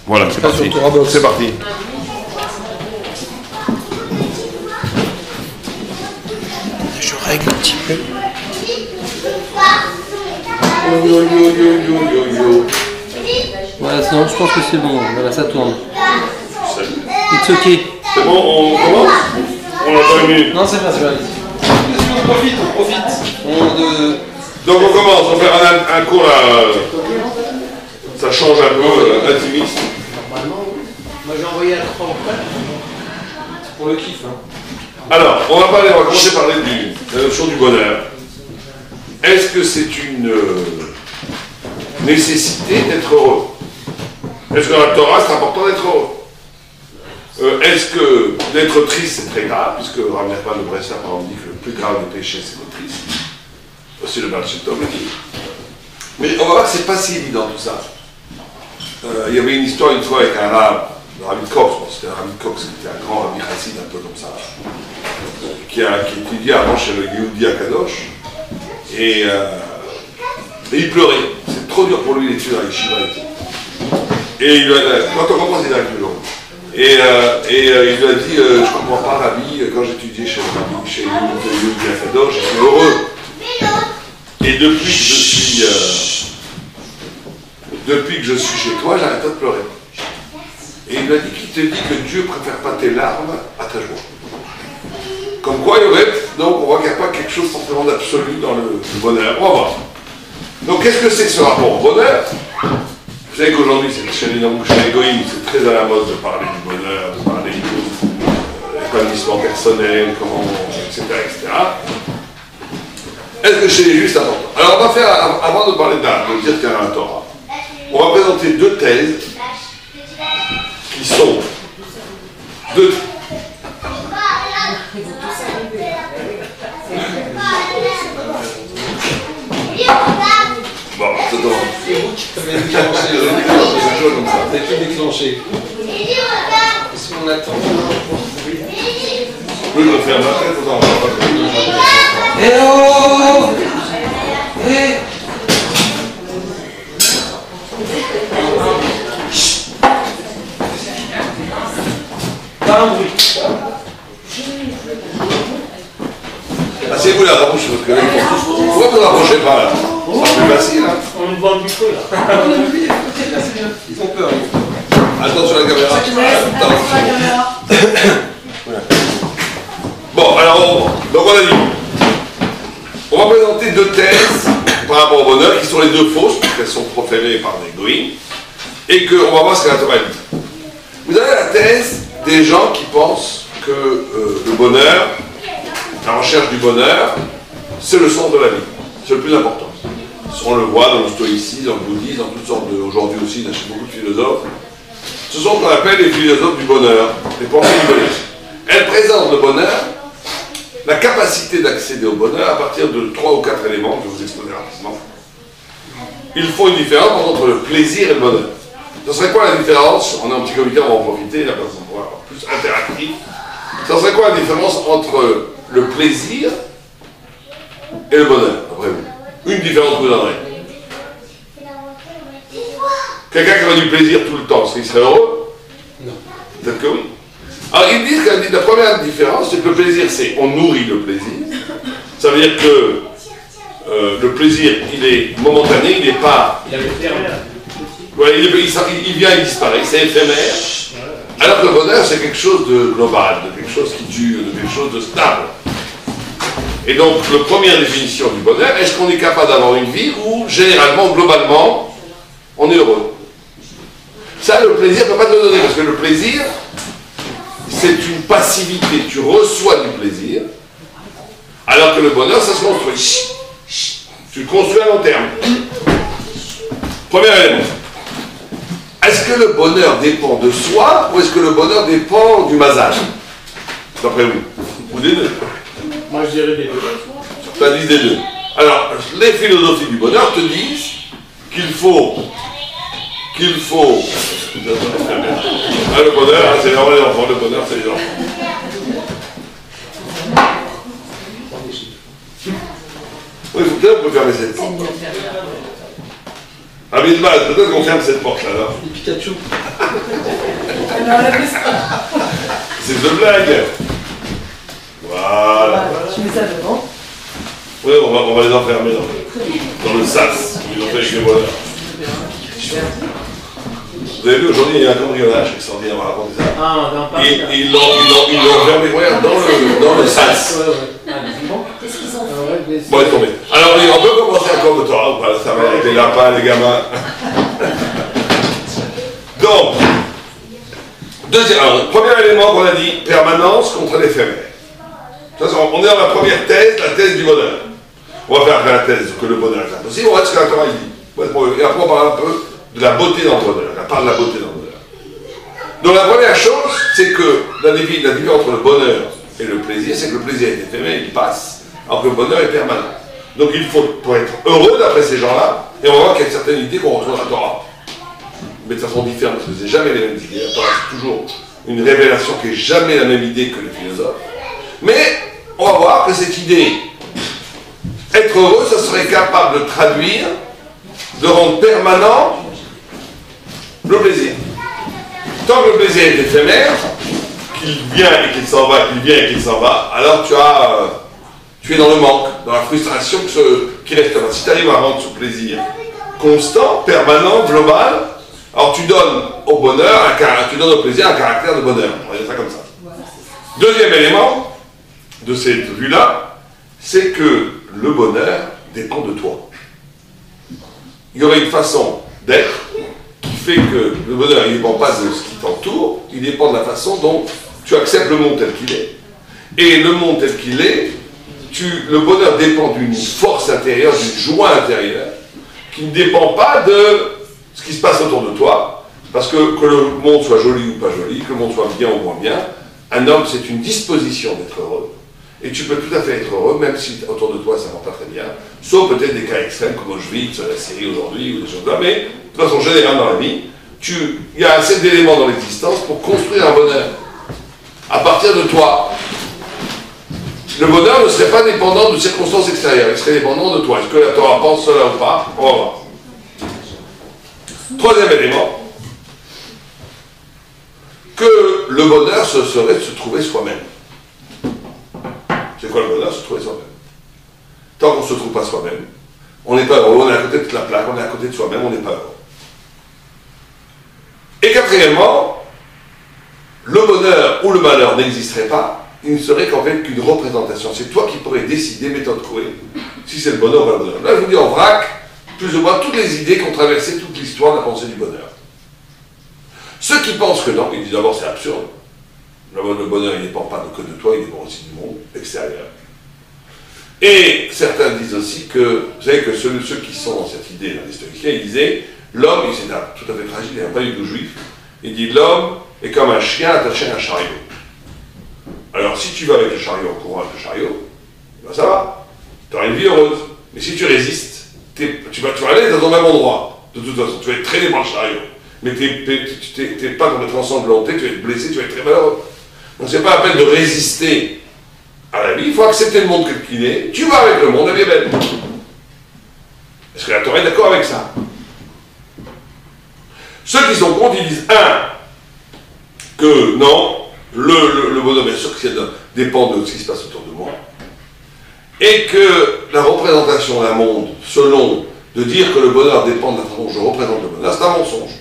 Voilà, c'est parti. C'est parti. Je règle un petit peu. Voilà, sinon je pense que c'est bon. Voilà, ça tourne. It's ok. C'est bon, on commence? On attend une minute. Non, c'est pas ça. On profite. Donc on commence, on va faire un cours là. Ça change un peu, intimiste. Normalement, moi j'ai envoyé à 3 c'est pour le kiff. Hein. Alors, on va commencer par parler de la notion du bonheur. Est-ce que c'est une nécessité d'être heureux? Est-ce que dans la Torah c'est important d'être heureux? Est-ce que d'être triste c'est très grave, puisque Rav Nachman de Breslau par exemple dit que le plus grave des péchés c'est d'être triste. Aussi le Baal Shem Tov le dit. Mais on va voir que c'est pas si évident tout ça. Il y avait une histoire une fois avec un rab, le Rabbi Cox, c'était un Rabbi Cox qui était un grand Rabbi Chassid, un peu comme ça, qui étudiait avant chez le Yehudi Akadosh, et il pleurait. C'est trop dur pour lui d'étudier à Yeshiva. Et quand on commence, il a toujours. Et il lui a dit, je comprends pas Rabbi, quand j'étudiais chez Yehudi Akadosh, j'étais heureux. Et depuis que je suis chez toi, j'arrête pas de pleurer. Et il m'a dit qu'il te dit que Dieu préfère pas tes larmes à ta joie. Comme quoi, il y aurait, donc on voit qu'il n'y a pas quelque chose forcément d'absolu dans le bonheur. On va voir. Donc qu'est-ce que c'est que ce rapport au bonheur? Vous savez qu'aujourd'hui, chez les Goïms, c'est très à la mode de parler du bonheur, de parler de l'épanouissement personnel, comment, etc., etc. Est-ce que chez les Juifs c'est important? Alors on va faire, avant de parler de dire qu'il y a un Torah, on va présenter deux thèses qui sont deux. Bon, c'est bon. Ça va déclencher. Comme ça. Ça va déclencher. Si on attend. Oui, je vais faire ma tête, on va pas. Eh oh! Eh! Pas un bruit. Asseyez-vous là, rapprochez, parce que là, pourquoi vous ne rapprochez pas là? C'est plus facile, hein? On me voit le micro là. Ils font peur. Attention à la caméra. Attention. Bon, alors, donc on a dit, on va présenter deux thèses par rapport au bonheur, qui sont les deux fausses, puisqu'elles sont proférées par des goïms, et qu'on va voir ce que la Torah dit. Vous avez la thèse des gens qui pensent que le bonheur, la recherche du bonheur, c'est le sens de la vie, c'est le plus important. On le voit dans le stoïcisme, dans le bouddhisme, dans toutes sortes de, aujourd'hui aussi, chez beaucoup de philosophes. Ce sont ce qu'on appelle les philosophes du bonheur, les pensées du bonheur. Elles présentent le bonheur, la capacité d'accéder au bonheur à partir de 3 ou 4 éléments que je vais vous exposer rapidement. Ils font une différence entre le plaisir et le bonheur. Ce serait quoi la différence? On est en petit comité, on va en profiter, la personne pourra avoir plus interactif. Ce serait quoi la différence entre le plaisir et le bonheur, après vous? Une différence que vous donnerez. Quelqu'un qui aurait du plaisir tout le temps, est-ce qu'il serait heureux? Non. Peut-être que oui. Alors ils disent que la première différence, c'est que le plaisir, c'est on nourrit le plaisir. Ça veut dire que le plaisir, il est momentané, il n'est pas... Il avait terme. Ouais, il vient et disparaît, c'est éphémère. Alors que le bonheur, c'est quelque chose de global, de quelque chose qui dure, de quelque chose de stable. Et donc, la première définition du bonheur, est-ce qu'on est capable d'avoir une vie où, généralement, globalement, on est heureux? Ça, le plaisir ne peut pas te le donner, parce que le plaisir, c'est une passivité. Tu reçois du plaisir, alors que le bonheur, ça se construit. Tu le construis à long terme. Premier élément. Est-ce que le bonheur dépend de soi, ou est-ce que le bonheur dépend du mazal? D'après vous? Ou des deux? Moi je dirais des deux. Ça dit des deux. Alors, les philosophies du bonheur te disent qu'il faut... Ah, le bonheur, c'est vraiment les enfants, le bonheur, c'est les enfants. Oui, peut-être on peut fermer cette porte. Ah, mais peut-être qu'on ferme cette porte-là, là. Les Pikachu. C'est de blague. Voilà. Tu mets ça devant. Oui, on va les enfermer dans le sas. Ils ont fait avec les voleurs. Vous avez vu, aujourd'hui, il y a un cambriolage extraordinaire, on va raconter ça. Ah, dans Paris. Et ils l'ont enfermé, regarde, dans le sas. Ouais, ouais. Ah, mais bon. Qu'est-ce qu'ils ont Ah, ouais, mais Bon, laisse tomber. Alors, on peut commencer un cours de Torah ou pas? Ça va avec les lapins, les gamins. Donc, premier élément qu'on a dit, permanence contre l'éphémère. De toute façon, on est dans la première thèse, la thèse du bonheur. On va faire après la thèse que le bonheur est impossible, on va ce que la Torah dit. Et après, on parle un peu de la beauté dans le bonheur. On parle de la beauté dans le bonheur. Donc, la première chose, c'est que la différence entre le bonheur et le plaisir, c'est que le plaisir est éphémère, il passe, alors que le bonheur est permanent. Donc, il faut, pour être heureux d'après ces gens-là, et on va voir qu'il y a certaines idées qu'on retrouve dans la Torah, mais de façon différente, parce que c'est jamais les mêmes idées. La Torah, c'est toujours une révélation qui n'est jamais la même idée que les philosophes. Mais, on va voir que cette idée, être heureux, ça serait capable de traduire, de rendre permanent le plaisir. Tant que le plaisir est éphémère, qu'il vient et qu'il s'en va, qu'il vient et qu'il s'en va, alors tu es dans le manque, dans la frustration qui reste là. Si tu arrives à rendre ce plaisir constant, permanent, global, alors tu donnes au bonheur, tu donnes au plaisir un caractère de bonheur. On va dire ça comme ça. Deuxième élément de cette vue-là, c'est que le bonheur dépend de toi. Il y aurait une façon d'être qui fait que le bonheur ne dépend pas de ce qui t'entoure, il dépend de la façon dont tu acceptes le monde tel qu'il est. Et le monde tel qu'il est, le bonheur dépend d'une force intérieure, d'une joie intérieure, qui ne dépend pas de ce qui se passe autour de toi, parce que le monde soit joli ou pas joli, que le monde soit bien ou moins bien, un homme c'est une disposition d'être heureux. Et tu peux tout à fait être heureux, même si autour de toi ça ne va pas très bien, sauf peut-être des cas extrêmes comme Auschwitz, la Syrie aujourd'hui, ou des choses là, mais de façon générale dans la vie, il y a assez d'éléments dans l'existence pour construire un bonheur. À partir de toi, le bonheur ne serait pas dépendant de circonstances extérieures, il serait dépendant de toi. Est-ce que la Torah pense cela ou pas? On va voir. Troisième élément, que le bonheur ce serait de se trouver soi-même. C'est quoi le bonheur? Se trouver soi-même. Tant qu'on ne se trouve pas soi-même, on n'est pas heureux, on est à côté de la plaque, on est à côté de soi-même, on n'est pas heureux. Et quatrièmement, le bonheur ou le malheur n'existerait pas, il ne serait qu'en fait qu'une représentation. C'est toi qui pourrais décider, méthode Coué, si c'est le bonheur ou pas le bonheur. Là, je vous dis en vrac, plus ou moins toutes les idées qui ont traversé toute l'histoire de la pensée du bonheur. Ceux qui pensent que non, ils disent d'abord c'est absurde. Le bonheur, il ne dépend pas que de toi, il dépend aussi du monde extérieur. Et certains disent aussi que, vous savez que ceux qui sont dans cette idée, là, les stoïciens, ils disaient, l'homme, c'est tout à fait tragique, il n'y a pas du tout juif, il dit l'homme est comme un chien attaché à un chariot. Alors si tu vas avec le chariot en courant avec le chariot, ben ça va, tu auras une vie heureuse. Mais si tu résistes, tu vas aller dans ton même endroit, de toute façon, tu vas être traîné par le chariot. Mais tu n'es pas complètement ensanglanté, tu vas être blessé, tu vas être très malheureux. Donc c'est pas la peine de résister à la vie, il faut accepter le monde tel qu'il est, tu vas avec le monde, elle est belle. Est-ce que la Torah est d'accord avec ça? Ceux qui sont contre, ils disent, que non, le bonheur, bien sûr, que ça dépend de ce qui se passe autour de moi, et que la représentation d'un monde, selon de dire que le bonheur dépend de la façon dont je représente le bonheur, c'est un mensonge.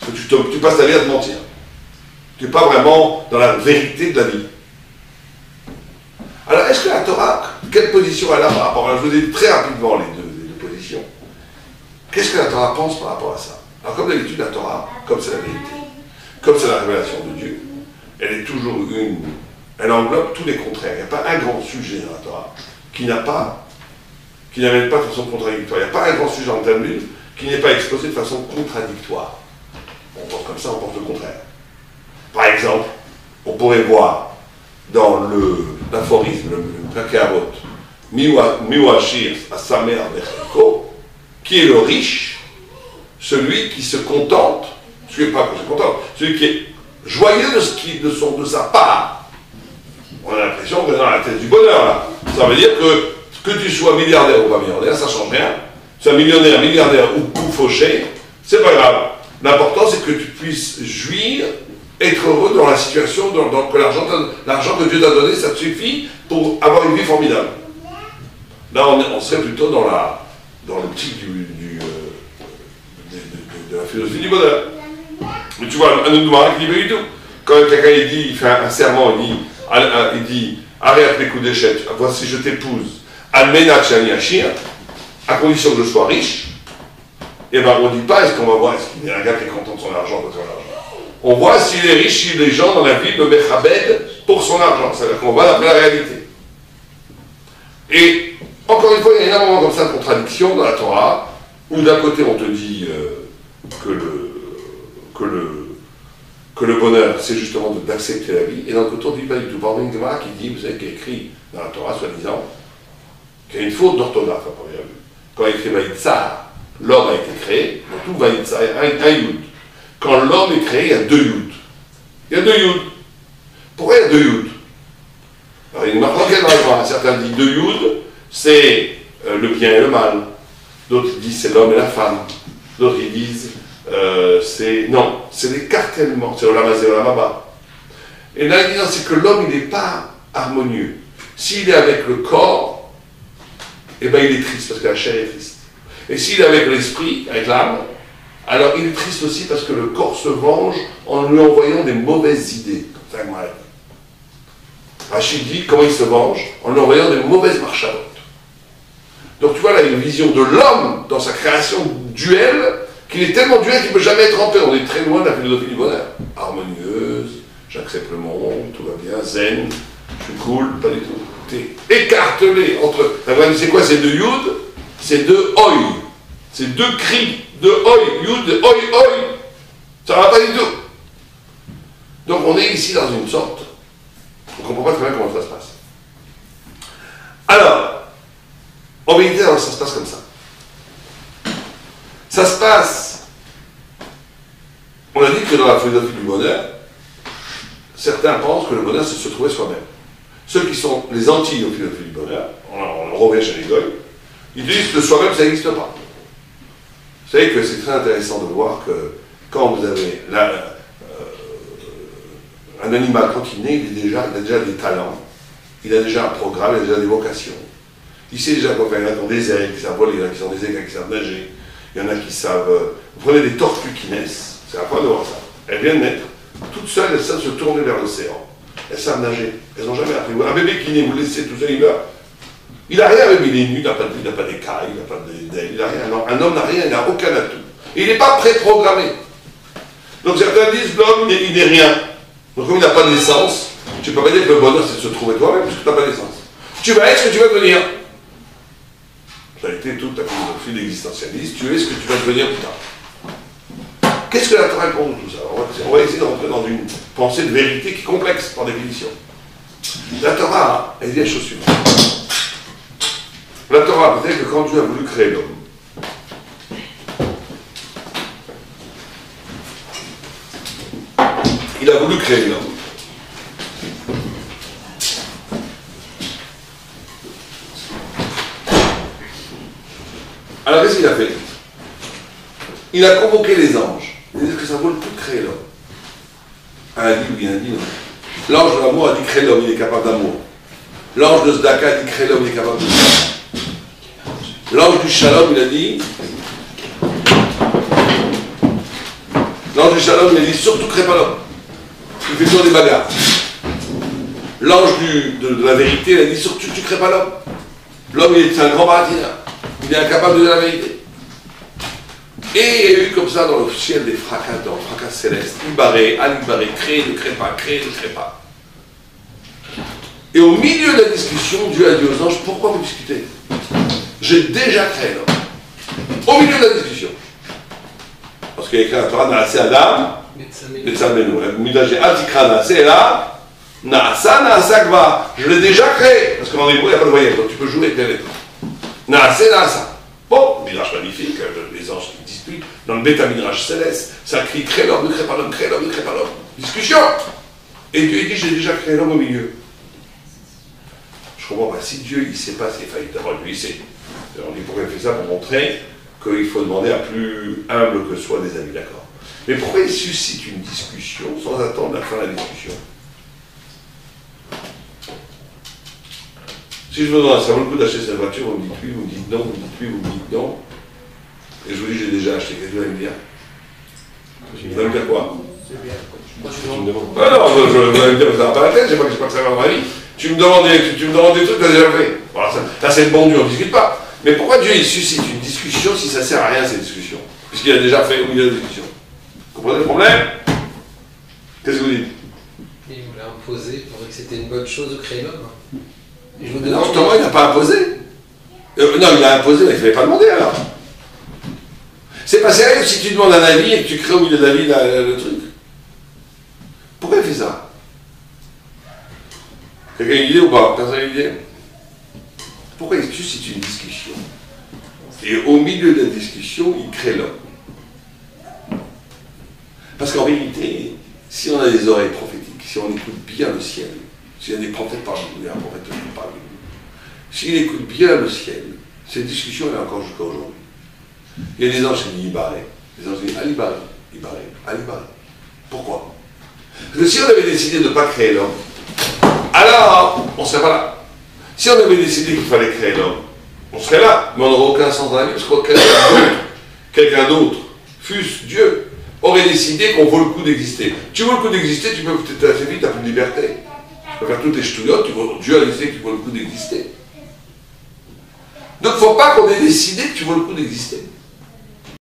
Parce que tu passes ta vie à te mentir. Tu n'es pas vraiment dans la vérité de la vie. Alors, est-ce que la Torah, quelle position elle a par rapport à... Je vous ai dit très rapidement les deux positions. Qu'est-ce que la Torah pense par rapport à ça? Alors, comme d'habitude, la Torah, comme c'est la vérité, comme c'est la révélation de Dieu, elle est toujours elle englobe tous les contraires. Il n'y a pas un grand sujet dans la Torah qui n'amène pas de façon contradictoire. Il n'y a pas un grand sujet dans le Talmud qui n'est pas exposé de façon contradictoire. On pense comme ça, on pense le contraire. Par exemple, on pourrait voir dans l'aphorisme, le Pirkei Avot, Miwashir à sa mère Becheko, qui est le riche, celui qui se contente, celui qui est joyeux de sa part. On a l'impression qu'on est dans la tête du bonheur là. Ça veut dire que tu sois milliardaire ou pas milliardaire, ça ne change rien. Tu sois millionnaire, milliardaire ou fauché, C'est pas grave. L'important, c'est que tu puisses jouir, être heureux dans la situation, que l'argent que Dieu t'a donné, ça te suffit pour avoir une vie formidable. Là, on serait plutôt dans l'optique de la philosophie du bonheur. Mais tu vois, un autre Gemara qui dit pas du tout. Quand quelqu'un il fait un serment, il dit arrête les coups d'échec, voici je t'épouse, almena chani achir, à condition que je sois riche. Et bien on ne dit pas est-ce qu'on va voir, est-ce qu'il y a un gars qui est content de son argent, de son argent. On voit s'il est riche, si les gens dans la ville le mechabed pour son argent. C'est-à-dire qu'on va d'après la réalité. Et encore une fois, il y a énormément comme ça de contradictions dans la Torah, où d'un côté on te dit que le bonheur, c'est justement d'accepter la vie, et d'un autre côté on ne dit pas du tout. Par exemple, une Gemara qui dit, vous savez, qui est écrit dans la Torah, soi-disant, qu'il y a une faute d'orthographe à première vue. Quand il écrit Vaïtsar, l'homme a été créé, dans tout Vaïtsar, il y a un Yud. Quand l'homme est créé, il y a 2 Yud. Il y a 2 Yud. Pourquoi il y a 2 Yud? Alors, il y a une marque dans la Gemara. Certains disent 2 Yud, c'est le bien et le mal. D'autres disent c'est l'homme et la femme. D'autres ils disent c'est l'écartèlement, c'est Olamazé Olamaba. Et là il dit non, c'est que l'homme il n'est pas harmonieux. S'il est avec le corps, eh bien il est triste parce que la chair est triste. Et s'il est avec l'esprit, avec l'âme, alors il est triste aussi parce que le corps se venge en lui envoyant des mauvaises idées. C'est un mal. Rachid dit comment il se venge en lui envoyant des mauvaises marchalotes. Donc tu vois là une vision de l'homme dans sa création duel, qu'il est tellement duel qu'il ne peut jamais être en paix. On est très loin de la philosophie du bonheur. Harmonieuse, j'accepte le monde, tout va bien, zen, je suis cool, pas du tout. T'es écartelé entre... C'est quoi ces 2 yud? C'est 2 oi. C'est 2 cris, 2 oi, yud, oi, oi. Ça va pas du tout. Donc on est ici dans une sorte... On ne comprend pas très bien comment ça se passe. Alors, en vérité, alors, ça se passe comme ça. Ça se passe. On a dit que dans la philosophie du bonheur, certains pensent que le bonheur, c'est se trouver soi-même. Ceux qui sont les anti-philosophie du bonheur, on revient chez les Goy, ils disent que soi-même, ça n'existe pas. Vous savez que c'est très intéressant de voir que quand vous avez un animal, quand il naît, il a déjà des talents, il a déjà un programme, il a déjà des vocations. Il sait déjà quoi faire. Il y en a qui ont des ailes, qui savent voler, il y en a qui sont des aigles, qui savent nager, il y en a qui savent... Vous prenez des tortues qui naissent, c'est à quoi de voir ça. Elles viennent naître, toutes seules, elles savent se tourner vers l'océan. Elles savent nager, elles n'ont jamais appris. Un bébé qui naît, vous le laissez tout seul, il meurt. Il n'a rien, même il est nu, il n'a pas d'écailles, il n'a pas d'ailes, il n'a rien. Non, un homme n'a rien, il n'a aucun atout. Et il n'est pas préprogrammé. Donc certains disent, l'homme, il n'est rien. Donc comme il n'a pas de naissance, tu ne peux pas dire que le bonheur c'est de se trouver toi-même, parce que tu n'as pas de naissance. Tu vas être ce que tu vas devenir. Ça a été toute ta philosophie d'existentialiste, tu es ce que tu vas devenir plus tard. Qu'est-ce que la Torah répond de tout ça? On va essayer de rentrer dans une pensée de vérité qui est complexe par définition. La Torah, elle dit la chose suivante. La Torah, peut-être que quand Dieu a voulu créer l'homme, il a voulu créer l'homme. Alors qu'est-ce qu'il a fait? Il a convoqué les anges. Il dit que ça vaut le coup de créer l'homme. Un a dit oui, un a dit non. L'ange de l'amour a dit créer l'homme, il est capable d'amour. L'ange de Zdaka a dit créer l'homme, il est capable de ça. L'ange du Shalom, il a dit... L'ange du Shalom, il a dit surtout crée pas l'homme. Il fait toujours des bagarres. L'ange de la vérité, il a dit surtout tu crées pas l'homme. L'homme, c'est un grand baratineur. Il est incapable de dire la vérité. Et il y a eu comme ça dans le ciel des fracas, dans le fracas céleste, Ibaré, Al-Ibaré, crée, ne crée pas, crée, ne crée pas. Et au milieu de la discussion, Dieu a dit aux anges, pourquoi vous discutez? J'ai déjà créé l'homme. Au milieu de la discussion. Parce qu'il y a écrit à la Torah, Naasé Adam, Betsamenu. La Midrash Atikra Naasé là, Naasa, Naasa Gva. Je l'ai déjà créé. Parce qu'en hébreu, il n'y a pas de voyelle, donc tu peux jouer avec les lettres. Naasé, Naasa. Bon, Midrash magnifique, les anges qui disputent. Dans le Beta Midrash céleste, ça crie crée l'homme, ne crée pas l'homme, crée l'homme, ne crée pas l'homme. Discussion. Et Dieu dit, j'ai déjà créé l'homme au milieu. Je comprends pas. Si Dieu, il ne sait pas, c'est failli. D'abord, lui, il sait. On dit pourquoi il fait ça pour montrer qu'il faut demander à plus humble que soi des amis, d'accord. Mais pourquoi il suscite une discussion sans attendre la fin de la discussion? Si je vous demande, ça vaut le coup d'acheter cette voiture, vous me dites oui, vous me dites non, vous me dites oui, vous me dites non. Et je vous dis, j'ai déjà acheté, qu'est-ce que vous allez me dire? Vous allez me dire quoi? Ah non, vous allez me dire, ça va pas la tête, j'ai pas que ça va dans ma vie. Tu me demandes des trucs, tu as déjà fait. Voilà, ça c'est le bon Dieu, on ne discute pas. Mais pourquoi Dieu il suscite une discussion si ça ne sert à rien, cette discussion? Puisqu'il a déjà fait au milieu de la discussion. Vous comprenez le problème? Qu'est-ce que vous dites? Il voulait imposer, il trouvait que c'était une bonne chose de créer l'homme. Non, justement, il n'a pas imposé. Non, il a imposé, mais il ne fallait pas demander alors. C'est pas sérieux si tu demandes un avis et que tu crées au milieu de la vie le truc. Pourquoi il fait ça? Quelqu'un a une idée ou pas? Personne n'a une idée? Pourquoi il suscite une discussion? Et au milieu de la discussion, il crée l'homme. Parce qu'en réalité, si on a des oreilles prophétiques, si on écoute bien le ciel, s'il y a des prophètes parmi nous, il y a un prophète parmi nous, s'il écoute bien le ciel, cette discussion elle est encore jusqu'à aujourd'hui. Il y a des anges qui disent Ibaré, des anges qui disent Alibari, Ibaré, Alibari. Pourquoi? Parce que si on avait décidé de ne pas créer l'homme, alors on ne serait pas là. Si on avait décidé qu'il fallait créer l'homme, on serait là, mais on n'aurait aucun sens dans la vie, parce que quelqu'un d'autre, fût-ce Dieu, aurait décidé qu'on vaut le coup d'exister. Tu vaux le coup d'exister, tu peux peut-être assez vite, tu n'as plus de liberté. Tu peux faire toutes les ch'touillottes, Dieu a décidé que tu vaux le coup d'exister. Donc il ne faut pas qu'on ait décidé que tu vaux le coup d'exister.